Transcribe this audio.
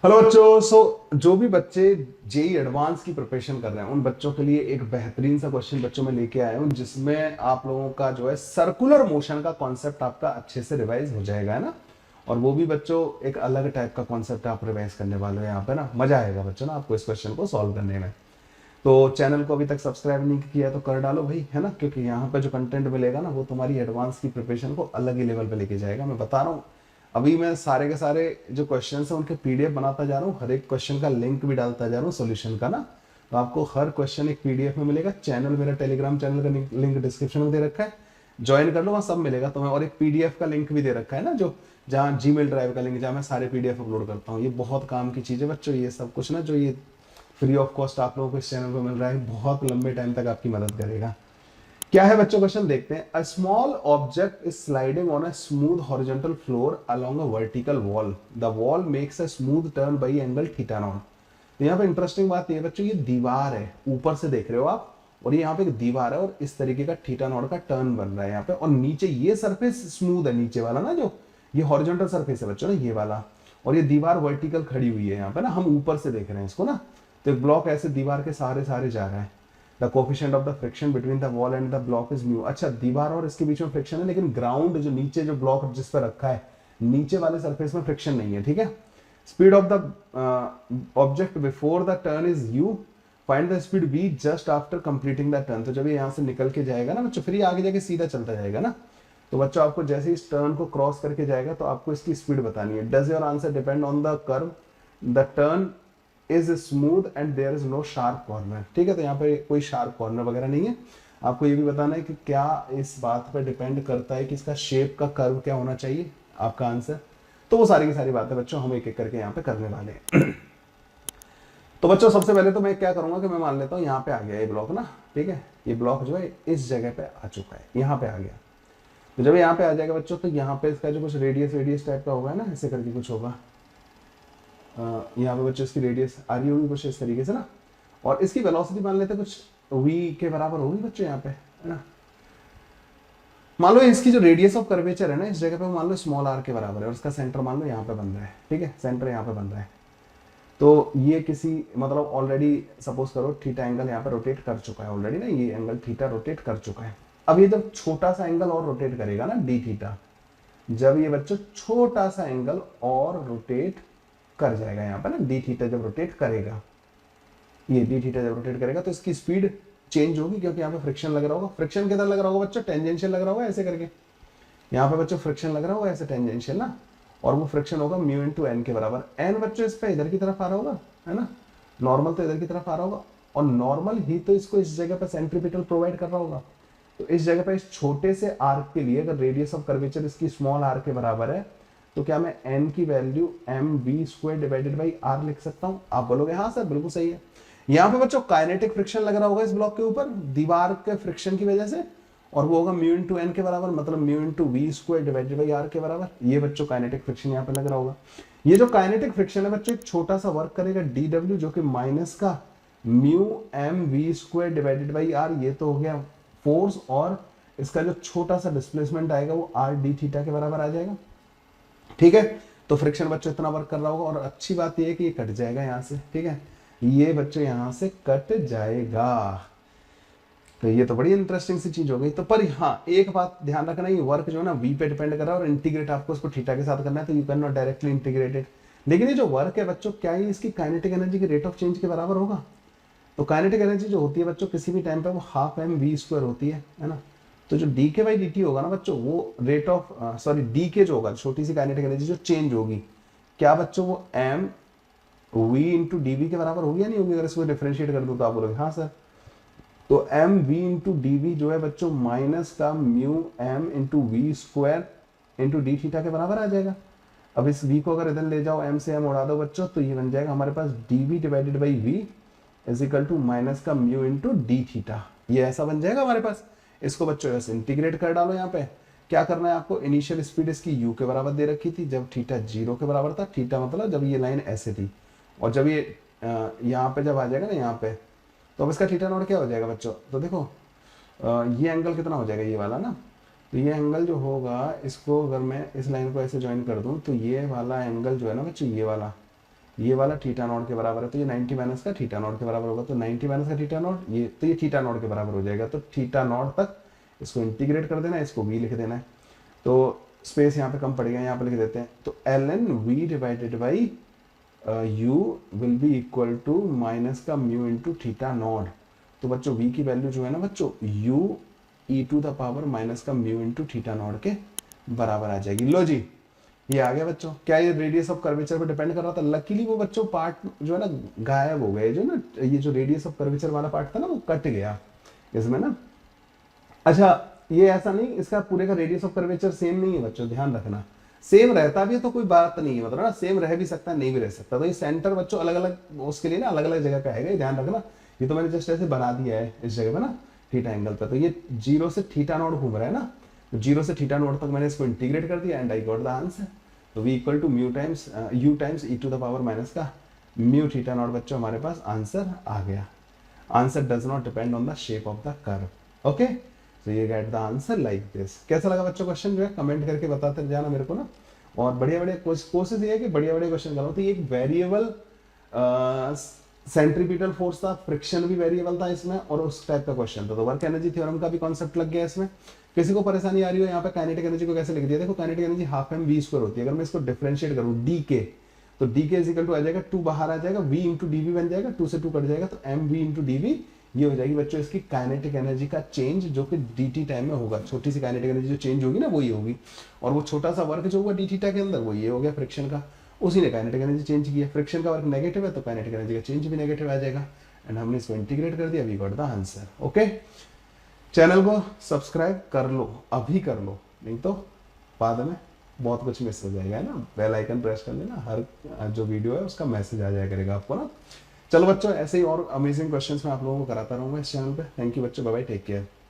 Hello बच्चों। जो भी बच्चे जेई एडवांस की प्रिपरेशन कर रहे हैं उन बच्चों के लिए एक बेहतरीन सा क्वेश्चन बच्चों में लेके आया हूं, जिसमें आप लोगों का जो है सर्कुलर मोशन का कॉन्सेप्ट आपका अच्छे से रिवाइज हो जाएगा, है ना। और वो भी बच्चों एक अलग टाइप का कॉन्सेप्ट आप रिवाइज करने वाले हो यहाँ पे ना। मजा आएगा बच्चों ना आपको इस क्वेश्चन को सॉल्व करने में। तो चैनल को अभी तक सब्सक्राइब नहीं किया तो कर डालो भाई, है ना, क्योंकि यहाँ पे जो कंटेंट मिलेगा ना वो तुम्हारी एडवांस की प्रिपरेशन को अलग ही लेवल पे लेके जाएगा, मैं बता रहा हूँ। अभी मैं सारे के सारे जो क्वेश्चन हैं उनके पीडीएफ बनाता जा रहा हूँ, हर एक क्वेश्चन का लिंक भी डालता जा रहा हूँ सोल्यूशन का ना। तो आपको हर क्वेश्चन एक पीडीएफ में मिलेगा। चैनल, मेरा टेलीग्राम चैनल का लिंक डिस्क्रिप्शन में दे रखा है, ज्वाइन कर लो, वहाँ सब मिलेगा तुम्हें। और एक पीडीएफ का लिंक भी दे रखा है ना, जो जहाँ जीमेल ड्राइव का लिंक, जहाँ मैं सारे पीडीएफ अपलोड करता हूँ। ये बहुत काम की चीज़ है बच्चों, ये सब कुछ ना जो ये फ्री ऑफ कॉस्ट आप लोगों को इस चैनल पर मिल रहा है, बहुत लंबे टाइम तक आपकी मदद करेगा। क्या है बच्चों क्वेश्चन, देखते हैं। A small object is sliding on a smooth horizontal floor along a vertical wall. The wall makes a smooth turn by angle theta naught. तो यहाँ पे इंटरेस्टिंग बात ये बच्चों, ये दीवार है, ऊपर से देख रहे हो आप, और ये यहाँ पे एक दीवार है और इस तरीके का थीटा नॉट का टर्न बन रहा है यहाँ पे। और नीचे ये सरफेस स्मूथ है, नीचे वाला ना, जो ये हॉरिजॉन्टल सरफेस है बच्चों ना, ये वाला। और ये दीवार वर्टिकल खड़ी हुई है यहाँ पे ना, हम ऊपर से देख रहे हैं इसको ना। तो एक ब्लॉक ऐसे दीवार के सहारे सहारे जा रहा है। The coefficient of the friction between the wall and the block is mu. अच्छा, दीवार और इसके बीच में फ्रिक्शन है, लेकिन ग्राउंड जो नीचे जो ब्लॉक जिस पर रखा है, नीचे वाले सरफेस में फ्रिक्शन नहीं है, ठीक है। Speed of the object before the turn is you. Find the speed v just after completing the turn. तो जब ये यहाँ से निकल के जाएगा ना बच्चों, फिर ये आगे जाके सीधा चलता जाएगा ना। तो बच्चों आपको जैसे इस टर्न को क्रॉस करके जाएगा तो आपको इसकी स्पीड बतानी है। Does your answer depend on the curve the turn is smooth and there is no sharp corner. ठीक है, तो यहाँ पे कोई शार्प कॉर्नर वगैरह नहीं है। आपको ये भी बताना है कि क्या इस बात पर डिपेंड करता है कि इसका शेप का कर्व क्या होना चाहिए, आपका आंसर। तो वो सारी की सारी बातें बच्चों हम एक एक करके यहाँ पे करने वाले हैं। तो बच्चों सबसे पहले तो मैं क्या करूंगा कि मैं मान लेता हूँ यहाँ पे आ गया ये ब्लॉक ना, ठीक है। ये ब्लॉक जो है इस जगह पे आ चुका है, यहाँ पे आ गया। तो जब यहाँ पे आ जाएगा बच्चों, तो यहाँ पे इसका जो कुछ रेडियस रेडियस टाइप का होगा ना, ऐसे करके कुछ होगा। यहाँ पे बच्चों इसकी रेडियस आ रही होगी कुछ इस तरीके से ना। और इसकी वेलोसिटी मान लेते कुछ v के बराबर होगी बच्चों यहाँ पे, है ना। मान लो इसकी जो रेडियस ऑफ कर्वेचर है ना इस जगह पे, मान लो स्मॉल r के बराबर है, और इसका सेंटर मान लो यहाँ पे बन रहा है, ठीक है, सेंटर यहाँ पे बन रहा है। तो ये किसी मतलब ऑलरेडी सपोज करो थीटा एंगल यहाँ पे रोटेट कर चुका है ऑलरेडी ना, ये एंगल थीटा रोटेट कर चुका है। अब ये जब छोटा सा एंगल और रोटेट करेगा ना, डी थीटा, जब ये बच्चों छोटा सा एंगल और रोटेट कर जाएगा यहाँ पर ना, डी थीटा जब रोटेट करेगा, ये डी थीटा जब रोटेट करेगा तो इसकी स्पीड चेंज होगी, क्योंकि यहाँ पे फ्रिक्शन लग रहा होगा। फ्रिक्शन किधर लग रहा होगा बच्चों, टेंजेंशियल लग रहा होगा ऐसे करके। यहाँ पे बच्चों फ्रिक्शन लग रहा होगा ऐसे टेंजेंशियल ना, और वो फ्रिक्शन होगा म्यू इनटू एन के बराबर। एन बच्चों इस पे इधर की तरफ आ रहा होगा, है ना, नॉर्मल तो इधर की तरफ आ रहा होगा, और नॉर्मल ही तो इसको इस जगह पे सेंट्रीपिटल प्रोवाइड कर रहा होगा। तो इस जगह पे इस छोटे से आर्क के लिए अगर रेडियस ऑफ कर्वेचर इसकी स्मॉल आर के बराबर है, तो क्या मैं n की value m v square divided by r लिख सकता हूं? आप बोलोगे हाँ सर बिल्कुल सही है। यहाँ पे बच्चों काइनेटिक फ्रिक्शन लग रहा होगा इस ब्लॉक के ऊपर दीवार के फ्रिक्शन की वजह से, और वो होगा म्यू इनटू एन के बराबर, मतलब mu into v square divided by r के बराबर। ये बच्चों काइनेटिक फ्रिक्शन यहाँ पे लग रहा होगा। ये जो काइनेटिक फ्रिक्शन है बच्चों एक छोटा सा वर्क करेगा डी डब्ल्यू, जो कि माइनस का mu m v square divided by r, ये तो हो गया फोर्स, और इसका जो छोटा सा डिस्प्लेसमेंट आएगा वो आर डी थीटा के बराबर आ जाएगा, ठीक है। तो फ्रिक्शन बच्चों इतना वर्क कर रहा होगा, और अच्छी बात यह है कि ये कट जाएगा यहाँ से, ठीक है, ये बच्चों यहाँ से कट जाएगा। तो ये तो बड़ी इंटरेस्टिंग सी चीज हो गई। तो पर हाँ एक बात ध्यान रखना, ये वर्क जो है ना वी पे डिपेंड कर रहा है, और इंटीग्रेट आपको उसको थीटा के साथ करना है, तो you can not directly integrated. लेकिन ये जो वर्क है बच्चों, क्या ये इसकी काइनेटिक एनर्जी के रेट ऑफ चेंज के बराबर होगा? तो काइनेटिक एनर्जी जो होती है बच्चों किसी भी टाइम पे वो हाफ एम वी स्क्वायर होती है ना। तो जो डी के बाई डी टी होगा ना बच्चों, वो रेट ऑफ सॉरी डी के जो होगा, छोटी सी काइनेटिक एनर्जी जो चेंज होगी, क्या बच्चों वो m v into d v के बराबर होगी या नहीं होगी? अगर इसको डिफरेंशिएट कर दूं तो आप बोलोगे हाँ सर। तो m v into d v जो है बच्चों माइनस का mu m into v square into d theta के बराबर आ जाएगा। अब इस v को अगर इधर ले जाओ, m से m उड़ा दो बच्चों, तो ये बन जाएगा हमारे पास d v divided by v is equal to minus का म्यू इंटू डी थीटा। ये ऐसा बन जाएगा हमारे पास। इसको बच्चों ऐसे इंटीग्रेट कर डालो। यहाँ पे क्या करना है आपको, इनिशियल स्पीड इसकी u के बराबर दे रखी थी जब थीटा 0 के बराबर था, थीटा मतलब जब ये लाइन ऐसे थी, और जब ये यहाँ पे जब आ जाएगा ना यहाँ पे, तो अब इसका थीटा नॉट क्या हो जाएगा बच्चों? तो देखो ये एंगल कितना हो जाएगा, ये वाला ना। तो ये एंगल जो होगा, इसको अगर मैं इस लाइन को ऐसे ज्वाइन कर दूं, तो ये वाला एंगल जो है ना बच्चों, ये वाला, ये वाला थीटा नॉट के बराबर है, तो ये 90 माइनस का थीटा नॉट के बराबर होगा, तो 90 माइनस का थीटा नॉट, ये तो ये थीटा नॉट के बराबर हो जाएगा। तो थीटा नॉट तक इसको इंटीग्रेट कर देना है, इसको v लिख देना है, तो स्पेस यहाँ पे कम पड़ेगा, यहाँ पे लिख देते हैं। तो ln v divided by u will be equal to minus का म्यू इंटू थीटा नॉट। तो बच्चों v की वैल्यू जो है ना बच्चों, u e to the power minus का म्यू इंटू थीटा नॉट के बराबर आ जाएगी। लो जी, ये आ गया बच्चों। क्या ये रेडियस ऑफ कर्वेचर पे डिपेंड कर रहा था? लकीली वो बच्चों पार्ट जो है ना गायब हो गए, जो ना ये जो रेडियस ऑफ कर्वेचर वाला पार्ट था ना वो कट गया इसमें ना। अच्छा, ये ऐसा नहीं, इसका पूरे का रेडियस ऑफ कर्वेचर सेम नहीं है बच्चों, ध्यान रखना। सेम रहता भी है तो कोई बात नहीं है, मतलब ना सेम रह भी सकता है, नहीं भी रह सकता। तो ये सेंटर बच्चों अलग अलग उसके लिए ना अलग अलग जगह का है, ये ध्यान रखना। ये तो मैंने जस्ट ऐसे बना दिया है इस जगह पे ना थीटा एंगल पे। तो ये 0 से थीटा नॉट घूम रहा है ना, तो 0 से थीटा नॉट तक मैंने इसको इंटीग्रेट कर दिया and I got the answer. तो v equal to mu times u times e to the power minus का म्यू थीटा नॉट बच्चों, हमारे पास आंसर आ गया। Answer does not depend on the shape of the curve. Okay, तो ये get the answer like this. कैसा लगा बच्चों क्वेश्चन? जो है कमेंट करके बताते जाना मेरे को ना। और बढ़िया बढ़िया कोशिश ये है कि बढ़िया बढ़िया क्वेश्चन करो। तो ये एक वेरिएबल सेंट्रीपिटल फोर्स था, फ्रिक्शन भी वेरिएबल था इसमें, और उस टाइप का क्वेश्चन था। तो वर्क एनर्जी थ्योरम का भी कॉन्सेप्ट लग गया इसमें। किसी को परेशानी आ रही हो यहाँ पे काइनेटिक एनर्जी को कैसे लिख दिया? देखो kinetic energy half m v square होती है। अगर मैं इसको डिफरेंशिएट करूँ डी के, तो डी के इजिकल टू आ जाएगा 2 बाहर आ जाएगा, v इंटू डी बन जाएगा, 2 से 2 कट जाएगा, तो एम वी इंटू डी ये हो जाएगी बच्चों इसकी काइनेटिक एनर्जी का चेंज, जो कि dt टाइम में होगा। छोटी सी काइनेटिक एनर्जी जो चेंज होगी ना वो ये होगी, और वो छोटा सा वर्क जो हुआ डी थीटा के अंदर वो ये हो गया फ्रिक्शन का। उसी ने काइनेटिक एनर्जी चेंज की है। फ्रिक्शन का वर्क नेगेटिव है तो काइनेटिक एनर्जी का चेंज भी नेगेटिव आ जाएगा, एंड हमने इसको इंटीग्रेट कर दिया, we got the answer. Okay, channel को सब्सक्राइब कर लो, अभी कर लो, नहीं तो बाद में बहुत कुछ मिस हो जाएगा, है ना। बेल आइकन प्रेस कर लेना, हर जो वीडियो है उसका मैसेज आ जाया करेगा आपको ना। चलो बच्चों, ऐसे ही और अमेजिंग क्वेश्चंस मैं आप लोगों को कराता रहूंगा इस चैनल पे। थैंक यू बच्चों, बाय बाय, टेक केयर।